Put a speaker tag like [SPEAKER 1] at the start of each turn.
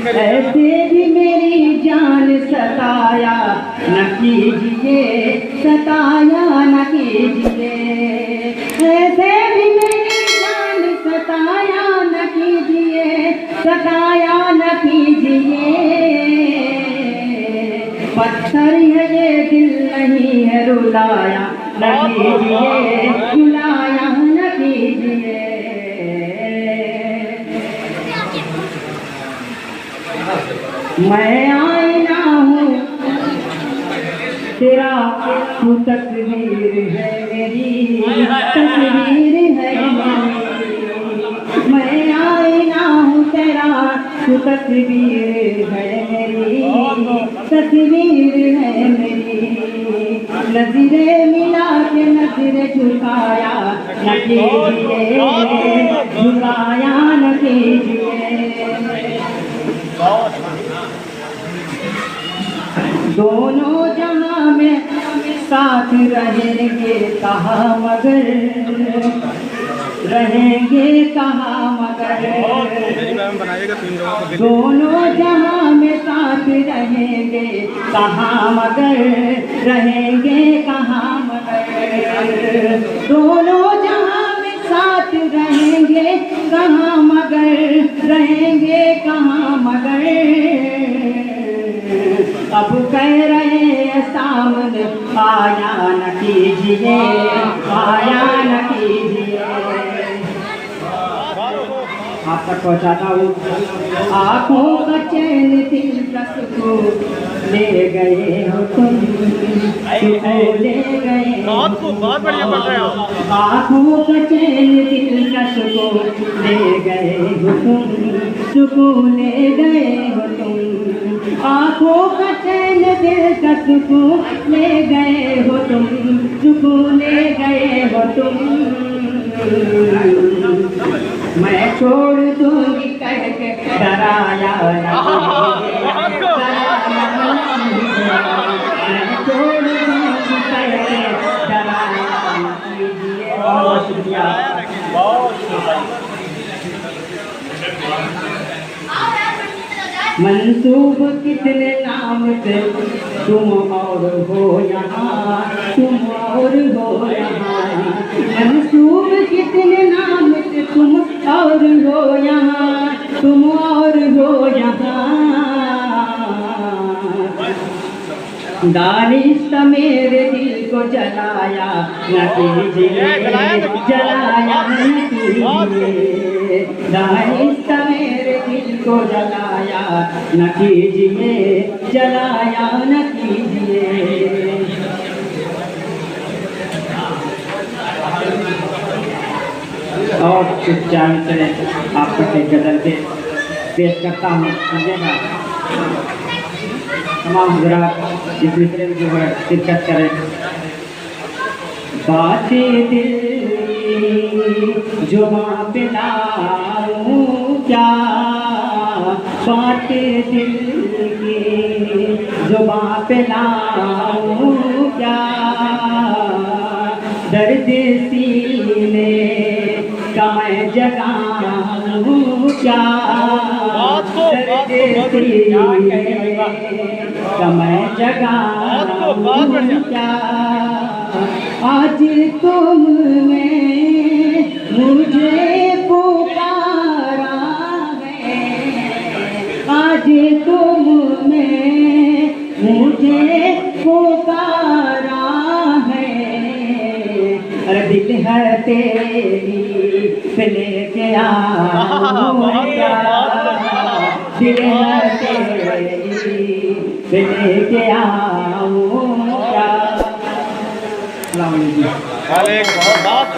[SPEAKER 1] ऐसे भी मेरी जान सताया न कीजिए, सताया न कीजिए। ऐसे भी मेरी जान सताया न कीजिए, सताया न कीजिए। पत्थर है ये दिल नहीं है रुलाया न कीजिए, रुलाया न कीजिए। मैं आईना हूँ तेरा, तू तस्वीर है मेरी, तस्वीर है मेरी। मैं आईना हूँ तेरा, तू तस्वीर है मेरी, तस्वीर है मेरी। नजरे मिला के नजरे झुकाया न कीजिए, झुकाया न कीजिए। दोनों जहां में साथ रहेंगे कहाँ मगर, रहेंगे कहाँ मगर। दोनों जहां में साथ रहेंगे कहाँ मगर, रहेंगे कहाँ मगर। दोनों जहां में साथ रहेंगे कहाँ मगर, रहेंगे कहाँ मगर। अब कह रहे सामने आया न कीजिए, आया न कीजिए। आप तक पहुँचाता हूँ। आँखों का चैन दिलकश को ले गए हो तुम, ले गए।
[SPEAKER 2] बहुत बढ़िया पढ़ रहे हो।
[SPEAKER 1] आँखों का चैन दिलकश को ले गए हो तुम, सुकून ले गए हो तुम। आँखों का चैन दिलकश को ले गए हो तुम, सुकून ले गए हो तुम। मैं छोड़ दूंगी कह के डराया न कीजिए, मैं छोड़ दूंगी कह के डराया न कीजिए। बहुत शुक्रिया। मंसूब कितने नाम से तुम और हो यहाँ, तुम और हो यहाँ। मंसूब कितने नाम से तुम और हो यहाँ, तुम और हो यहाँ। दानिश मेरे दिल को जलाया न कीजिए, जलाया न कीजिए। दानिश मेरे दिल को जलाया न कीजिए, जलाया न कीजिए। और कुछ जान से आपका एक गजल के पेश करता हूँ, समझेगा। तमाम हज़रात इस मिसरे में जो है शिरकत करें। बातें दिल जुबां पे लाऊं क्या, बातें दिल की जुबां पे लाऊं क्या। दर्द सीने का मैं जगाऊं क्या, दर्द सीने का मैं जगाऊं क्या। आज तुमने मुझे पुकारा है, आज तुमने मुझे पुकारा है। अरे दिल है तेरी पे लेके आऊं क्या, दिल है तेरी पे लेके आऊं क्या।
[SPEAKER 2] बहुत